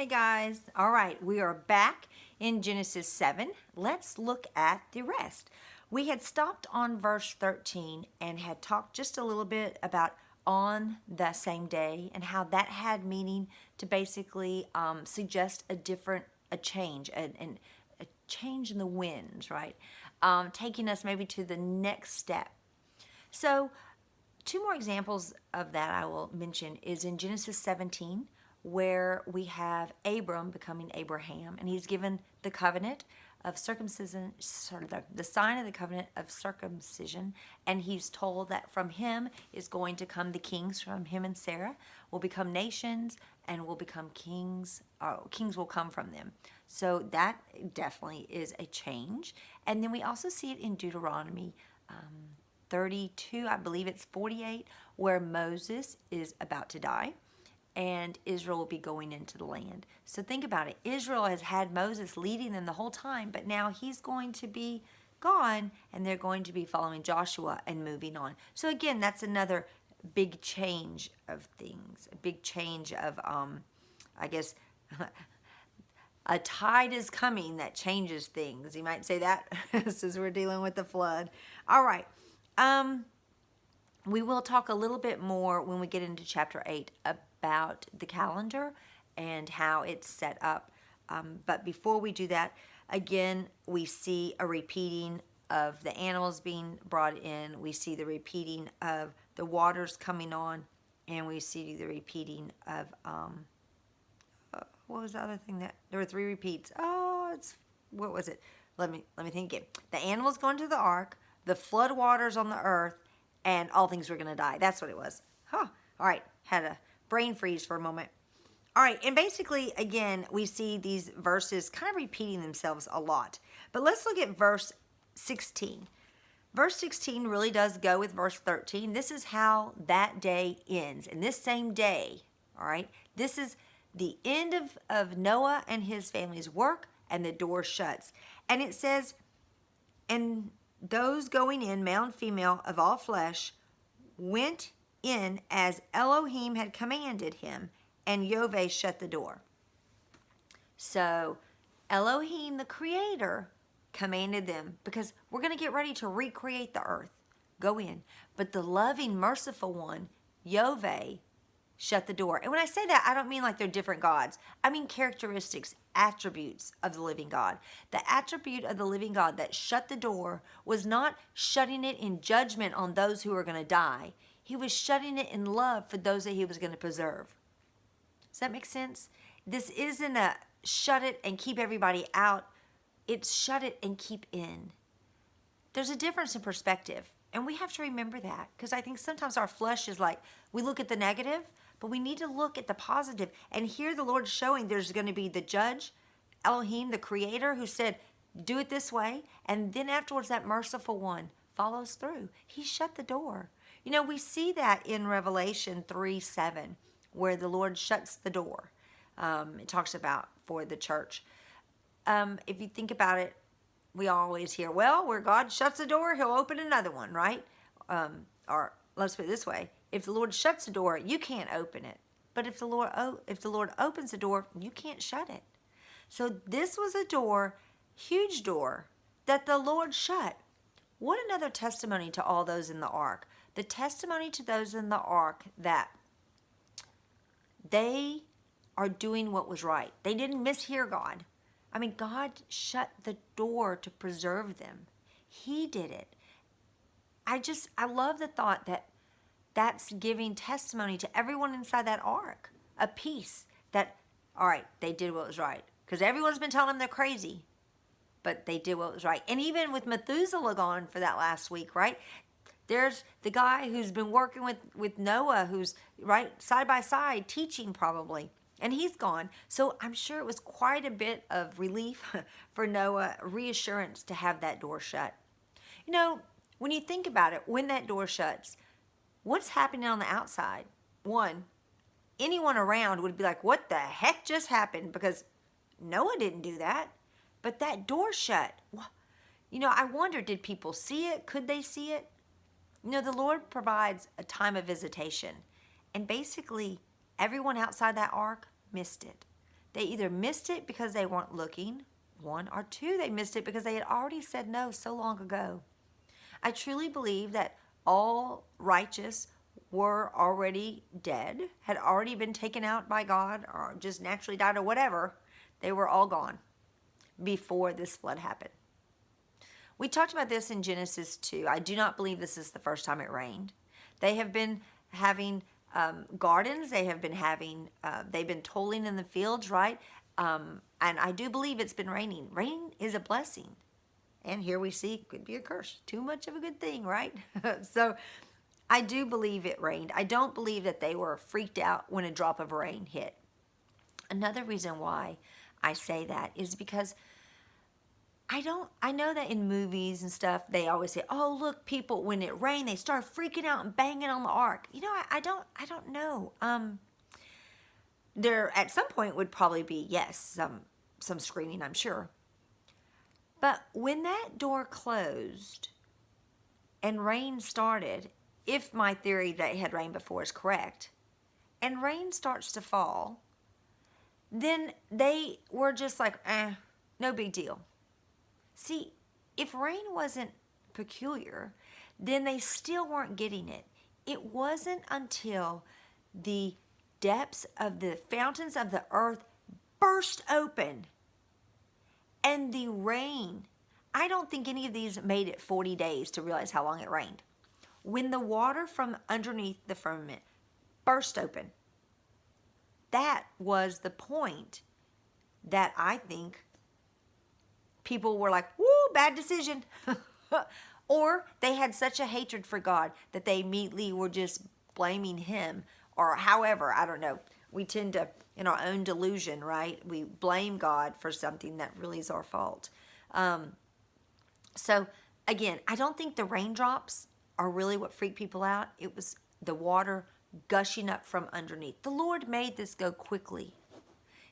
Hey guys, all right, we are back in Genesis 7. Let's look at the rest. We had stopped on verse 13 and had talked just a little bit about on the same day and how that had meaning to basically suggest a change, a change in the winds, right? Taking us maybe to the next step. So, two more examples of that I will mention is in Genesis 17, where we have Abram becoming Abraham, and he's given the covenant of circumcision, the sign of the covenant of circumcision, and he's told that from him is going to come the kings. From him and Sarah will become nations and will become kings. Kings will come from them. So that definitely is a change. And then we also see it in Deuteronomy 32, I believe it's 48, where Moses is about to die and Israel will be going into the land. So think about it. Israel has had Moses leading them the whole time, but now he's going to be gone and they're going to be following Joshua and moving on. So again, that's another big change of things, a big change of, I guess, a tide is coming that changes things. You might say that since we're dealing with the flood. All right. We will talk a little bit more when we get into chapter 8 about the calendar and how it's set up. But before we do that, again, we see a repeating of the animals being brought in. We see the repeating of the waters coming on. And we see the repeating of, what was the other thing that, there were 3 repeats. What was it? Let me think again. The animals going to the ark, the flood waters on the earth, and all things were going to die. That's what it was. All right. Had a brain freeze for a moment. All right. And basically, again, we see these verses kind of repeating themselves a lot. But let's look at verse 16. Verse 16 really does go with verse 13. This is how that day ends. And this same day, all right, this is the end of Noah and his family's work, and the door shuts. And it says, and those going in, male and female of all flesh, went in as Elohim had commanded him, and Yahweh shut the door. So Elohim, the creator, commanded them, because we're going to get ready to recreate the earth. Go in. But the loving, merciful one, Yahweh, shut the door. And when I say that, I don't mean like they're different gods. I mean characteristics, attributes of the living God. The attribute of the living God that shut the door was not shutting it in judgment on those who are going to die. He was shutting it in love for those that he was going to preserve. Does that make sense? This isn't a shut it and keep everybody out. It's shut it and keep in. There's a difference in perspective. And we have to remember that, because I think sometimes our flesh is like, we look at the negative, but we need to look at the positive. And here the Lord's showing there's going to be the judge, Elohim, the creator, who said, do it this way. And then afterwards, that merciful one follows through. He shut the door. You know, we see that in Revelation 3:7, where the Lord shuts the door. It talks about for the church. If you think about it, we always hear, well, where God shuts the door, he'll open another one, right? Or let's put it this way. If the Lord shuts the door, you can't open it. But if the Lord opens the door, you can't shut it. So this was a door, huge door, that the Lord shut. What another testimony to all those in the ark. The testimony to those in the ark that they are doing what was right. They didn't mishear God. I mean, God shut the door to preserve them. He did it. I love the thought that that's giving testimony to everyone inside that ark. A peace that, all right, they did what was right. Because everyone's been telling them they're crazy. But they did what was right. And even with Methuselah gone for that last week, right? There's the guy who's been working with Noah, who's right side by side, teaching probably. And he's gone. So I'm sure it was quite a bit of relief for Noah, reassurance to have that door shut. You know, when you think about it, when that door shuts, what's happening on the outside? One, anyone around would be like, what the heck just happened? Because Noah didn't do that. But that door shut. You know, I wonder, did people see it? Could they see it? You know, the Lord provides a time of visitation. And basically, everyone outside that ark missed it. They either missed it because they weren't looking, one, or two, they missed it because they had already said no so long ago. I truly believe that all righteous were already dead, had already been taken out by God, or just naturally died, or whatever. They were all gone before this flood happened. We talked about this in Genesis 2. I do not believe this is the first time it rained. They have been having gardens. They have been having, they've been toiling in the fields, right? And I do believe it's been raining. Rain is a blessing. And here we see, could be a curse. Too much of a good thing, right? So I do believe it rained. I don't believe that they were freaked out when a drop of rain hit. Another reason why I say that is because I know that in movies and stuff, they always say, oh, look, people, when it rained, they start freaking out and banging on the ark. You know, I don't know. There, at some point, would probably be, yes, some screaming, I'm sure. But when that door closed and rain started, if my theory that it had rained before is correct, and rain starts to fall, then they were just like, no big deal. See, if rain wasn't peculiar, then they still weren't getting it. It wasn't until the depths of the fountains of the earth burst open and the rain. I don't think any of these made it 40 days to realize how long it rained. When the water from underneath the firmament burst open, that was the point that I think people were like, woo, bad decision. Or they had such a hatred for God that they immediately were just blaming him, or however, I don't know. We tend to, in our own delusion, right? We blame God for something that really is our fault. So again, I don't think the raindrops are really what freaked people out. It was the water gushing up from underneath. The Lord made this go quickly.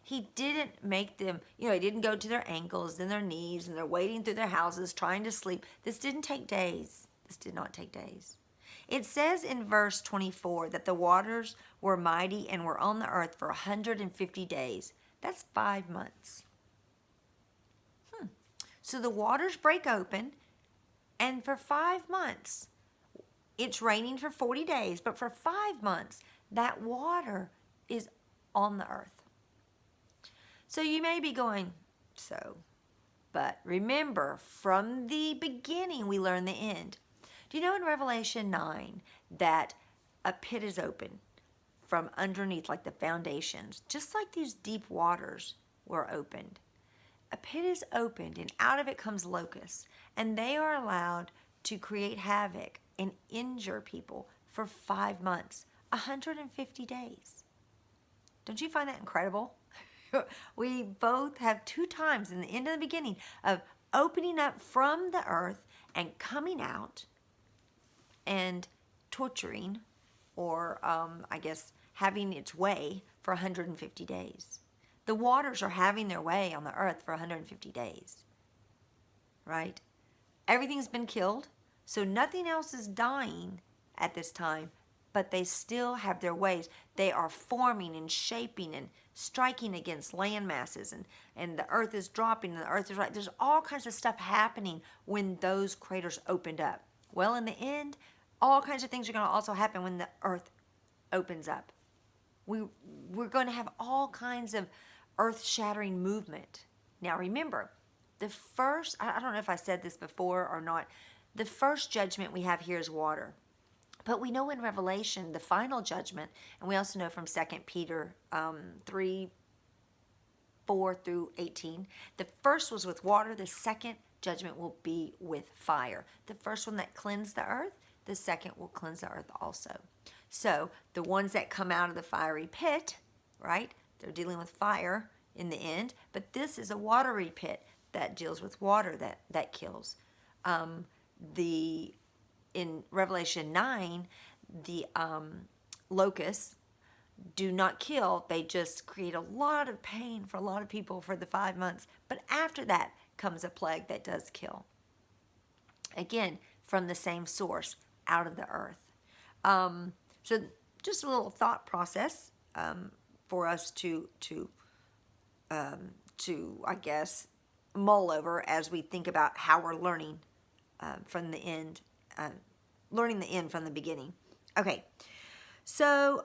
He didn't make them, he didn't go to their ankles and their knees and they're wading through their houses trying to sleep. This didn't take days. This did not take days. It says in verse 24 that the waters were mighty and were on the earth for 150 days. That's 5 months. So the waters break open, and for 5 months, it's raining for 40 days, but for 5 months, that water is on the earth. So you may be going, but remember, from the beginning, we learn the end. Do you know in Revelation 9 that a pit is open from underneath, like the foundations, just like these deep waters were opened? A pit is opened, and out of it comes locusts, and they are allowed to create havoc and injure people for 5 months, 150 days. Don't you find that incredible? We both have 2 times in the end and the beginning of opening up from the earth and coming out and torturing, or having its way for 150 days. The waters are having their way on the earth for 150 days, right? Everything's been killed, so nothing else is dying at this time, but they still have their ways. They are forming and shaping and striking against land masses, and the earth is dropping and the earth is right. There's all kinds of stuff happening when those craters opened up. Well, in the end, all kinds of things are going to also happen when the earth opens up. We're going to have all kinds of earth-shattering movement. Now remember, the first, I don't know if I said this before or not, the first judgment we have here is water. But we know in Revelation, the final judgment, and we also know from 2 Peter 3, 4 through 18, the first was with water, the second judgment will be with fire. The first one that cleansed the earth, the second will cleanse the earth also. So the ones that come out of the fiery pit, right, they're dealing with fire in the end, but this is a watery pit that deals with water that kills. In Revelation 9, the locusts do not kill. They just create a lot of pain for a lot of people for the 5 months. But after that comes a plague that does kill. Again, from the same source, out of the earth. So just a little thought process for us to to, I guess, mull over as we think about how we're learning from the end, learning the end from the beginning. Okay, so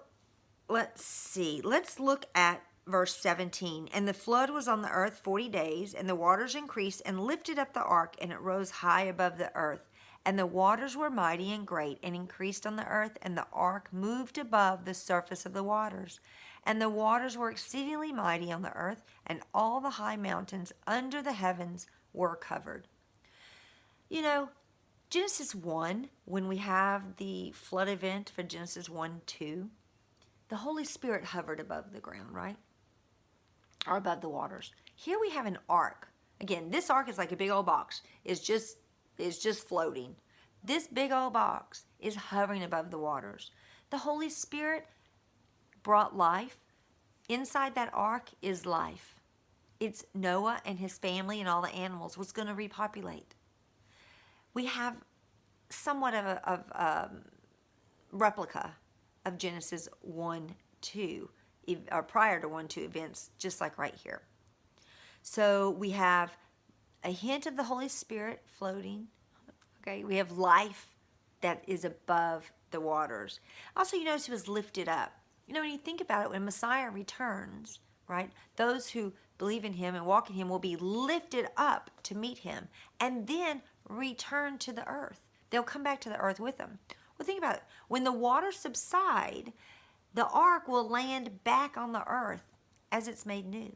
let's see. Let's look at verse 17. And the flood was on the earth 40 days, and the waters increased and lifted up the ark, and it rose high above the earth. And the waters were mighty and great, and increased on the earth, and the ark moved above the surface of the waters. And the waters were exceedingly mighty on the earth, and all the high mountains under the heavens were covered. You know, Genesis 1, when we have the flood event for Genesis 1-2, the Holy Spirit hovered above the ground, right? Or above the waters. Here we have an ark. Again, this ark is like a big old box. It's just floating. This big old box is hovering above the waters. The Holy Spirit brought life. Inside that ark is life. It's Noah and his family and all the animals was going to repopulate. We have somewhat of a replica of Genesis 1-2, or prior to 1-2 events, just like right here. So we have a hint of the Holy Spirit floating. Okay, we have life that is above the waters. Also, you notice it was lifted up. You know, when you think about it, when Messiah returns, right, those who believe in him and walk in him will be lifted up to meet him and then return to the earth. They'll come back to the earth with him. Well, think about it. When the waters subside, the ark will land back on the earth as it's made new.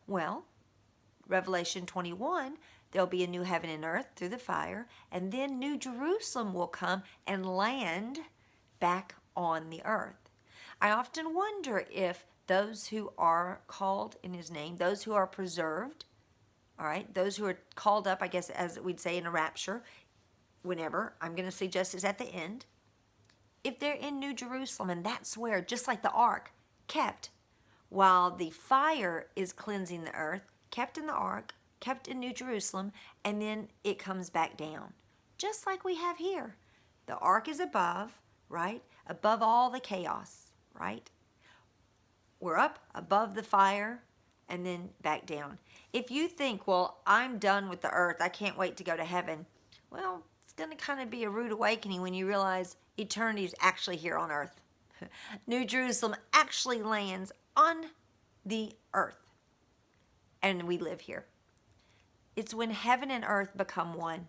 Well, Revelation 21, there'll be a new heaven and earth through the fire, and then New Jerusalem will come and land back on the earth. I often wonder if those who are called in his name, those who are preserved, all right, those who are called up, I guess, as we'd say in a rapture, whenever, I'm going to suggest is at the end, if they're in New Jerusalem, and that's where, just like the ark, kept, while the fire is cleansing the earth, kept in the ark, kept in New Jerusalem, and then it comes back down. Just like we have here. The ark is above, right? Above all the chaos, right? We're up above the fire and then back down. If you think, well, I'm done with the earth, I can't wait to go to heaven, well, it's going to kind of be a rude awakening when you realize eternity is actually here on earth. New Jerusalem actually lands on the earth, and we live here. It's when heaven and earth become one,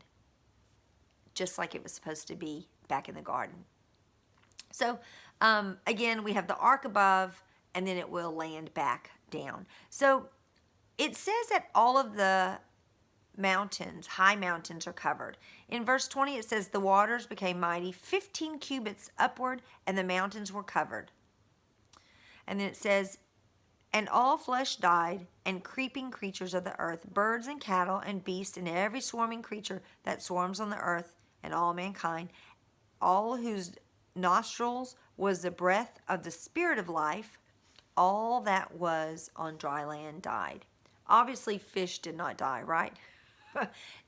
just like it was supposed to be back in the garden. So, again, we have the ark above, and then it will land back down. So, it says that all of the mountains, high mountains, are covered. In verse 20, it says, the waters became mighty, 15 cubits upward, and the mountains were covered. And then it says, and all flesh died, and creeping creatures of the earth, birds and cattle and beasts, and every swarming creature that swarms on the earth, and all mankind, all whose nostrils was the breath of the spirit of life, all that was on dry land died. Obviously, fish did not die, right?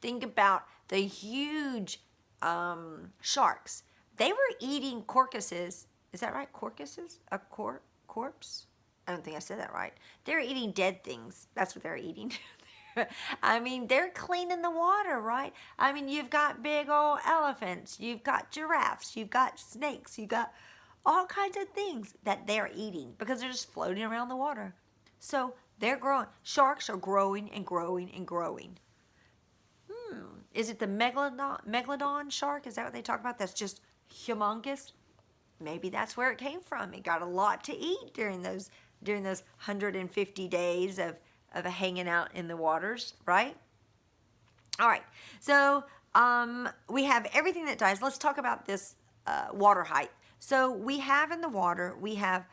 Think about the huge sharks. They were eating crocuses. Is that right? Crocuses? A corpse? I don't think I said that right. They're eating dead things. That's what they're eating. I mean, they're cleaning the water, right? I mean, you've got big old elephants. You've got giraffes. You've got snakes. You've got all kinds of things that they're eating because they're just floating around the water. So they're growing. Sharks are growing and growing and growing. Is it the megalodon shark? Is that what they talk about? That's just humongous? Maybe that's where it came from. It got a lot to eat during those 150 days of hanging out in the waters, right? All right. So we have everything that dies. Let's talk about this water height. So we have in the water, we have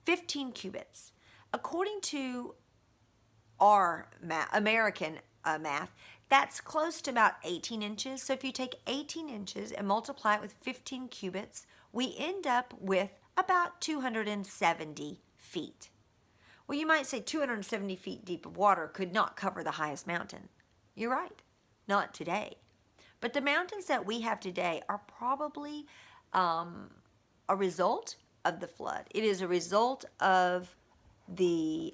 15 cubits. According to our American math, that's close to about 18 inches. So if you take 18 inches and multiply it with 15 cubits, we end up with about 270 feet. Well, you might say 270 feet deep of water could not cover the highest mountain. You're right. Not today. But the mountains that we have today are probably a result of the flood. It is a result of the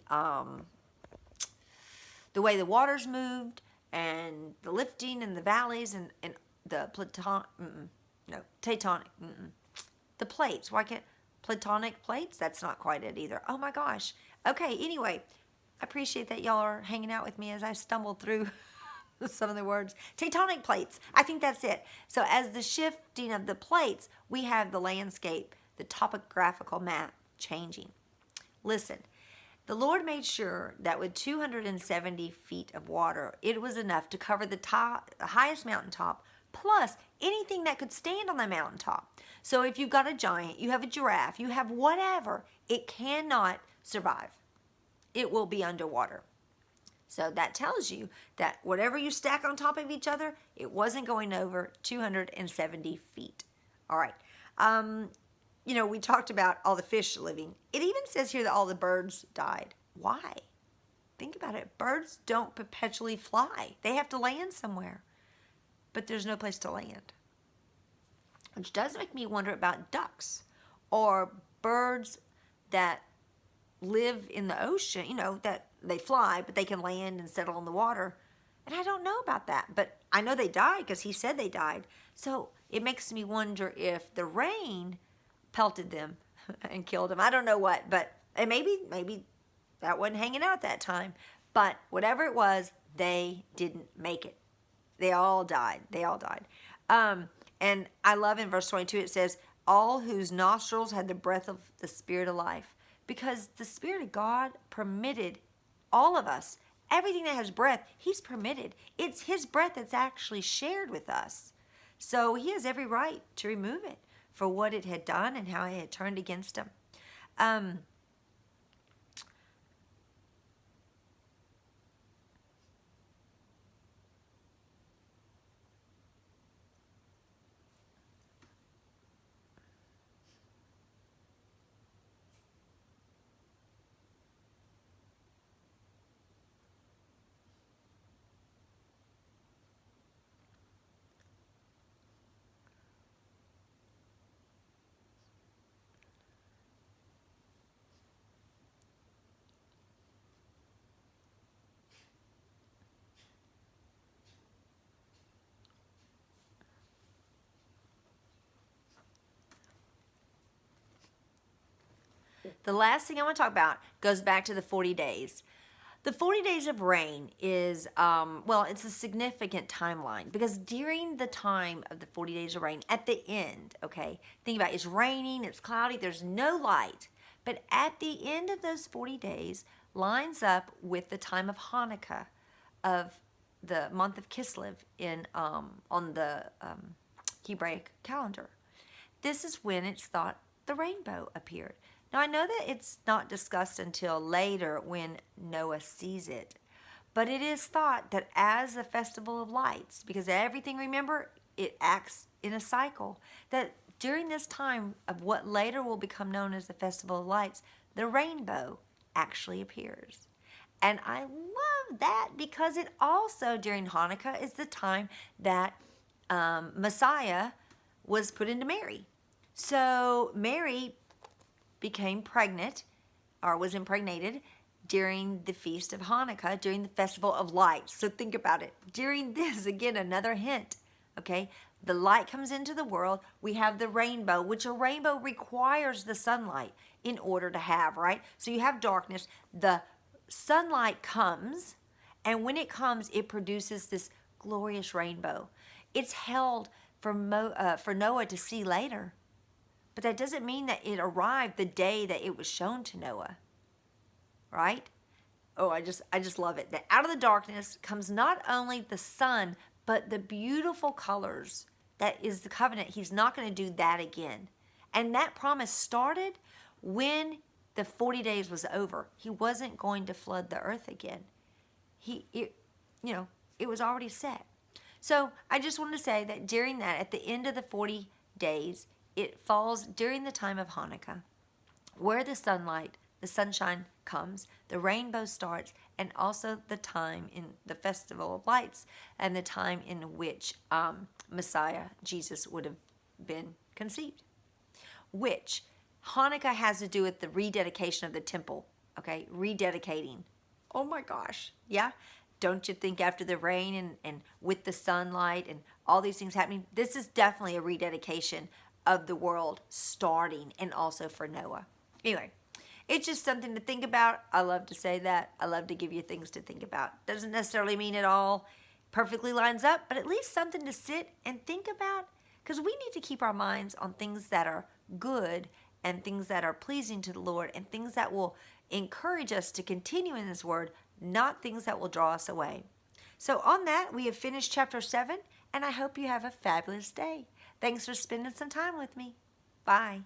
the way the waters moved and the lifting and the valleys and the tectonic, the plates. Why can't platonic plates? That's not quite it either. Oh my gosh. Okay, anyway, I appreciate that y'all are hanging out with me as I stumble through some of the words. Tectonic plates. I think that's it. So as the shifting of the plates, we have the landscape, the topographical map changing. Listen, the Lord made sure that with 270 feet of water, it was enough to cover the highest mountaintop, plus anything that could stand on the mountaintop. So if you've got a giant, you have a giraffe, you have whatever, it cannot survive. It will be underwater. So that tells you that whatever you stack on top of each other, it wasn't going over 270 feet. All right. We talked about all the fish living. It even says here that all the birds died. Why? Think about it. Birds don't perpetually fly. They have to land somewhere. But there's no place to land. Which does make me wonder about ducks or birds that live in the ocean, that they fly, but they can land and settle in the water. And I don't know about that, but I know they died because he said they died. So it makes me wonder if the rain pelted them and killed them. I don't know what, but and maybe that wasn't hanging out that time. But whatever it was, they didn't make it. They all died. And I love in verse 22, it says, all whose nostrils had the breath of the Spirit of life. Because the Spirit of God permitted all of us, everything that has breath, He's permitted. It's His breath that's actually shared with us. So He has every right to remove it for what it had done and how it had turned against Him. The last thing I want to talk about goes back to the 40 days. The 40 days of rain is, it's a significant timeline because during the time of the 40 days of rain, at the end, okay, think about it, it's raining, it's cloudy, there's no light. But at the end of those 40 days lines up with the time of Hanukkah of the month of Kislev on the Hebraic calendar. This is when it's thought the rainbow appeared. Now, I know that it's not discussed until later when Noah sees it, but it is thought that as a festival of lights, because everything, remember, it acts in a cycle, that during this time of what later will become known as the Festival of Lights, the rainbow actually appears. And I love that because it also, during Hanukkah, is the time that Messiah was put into Mary. So Mary became pregnant or was impregnated during the Feast of Hanukkah, during the Festival of Lights. So think about it. During this, again, another hint, okay? The light comes into the world. We have the rainbow, which a rainbow requires the sunlight in order to have, right? So you have darkness. The sunlight comes, and when it comes, it produces this glorious rainbow. It's held for Noah to see later. But that doesn't mean that it arrived the day that it was shown to Noah, right? Oh, I just love it. That out of the darkness comes not only the sun, but the beautiful colors. That is the covenant. He's not going to do that again. And that promise started when the 40 days was over. He wasn't going to flood the earth again. It was already set. So I just wanted to say that during that, at the end of the 40 days, it falls during the time of Hanukkah, where the sunshine comes, the rainbow starts, and also the time in the Festival of Lights and the time in which Messiah, Jesus, would have been conceived. Which Hanukkah has to do with the rededication of the temple, okay? Rededicating. Oh my gosh, yeah? don't you think after the rain and with the sunlight and all these things happening, this is definitely a rededication of the world starting, and also for Noah. Anyway, it's just something to think about. I love to say that. I love to give you things to think about. Doesn't necessarily mean it all perfectly lines up, but at least something to sit and think about, because we need to keep our minds on things that are good and things that are pleasing to the Lord and things that will encourage us to continue in His Word, not things that will draw us away. So on that, we have finished chapter 7, and I hope you have a fabulous day. Thanks for spending some time with me. Bye.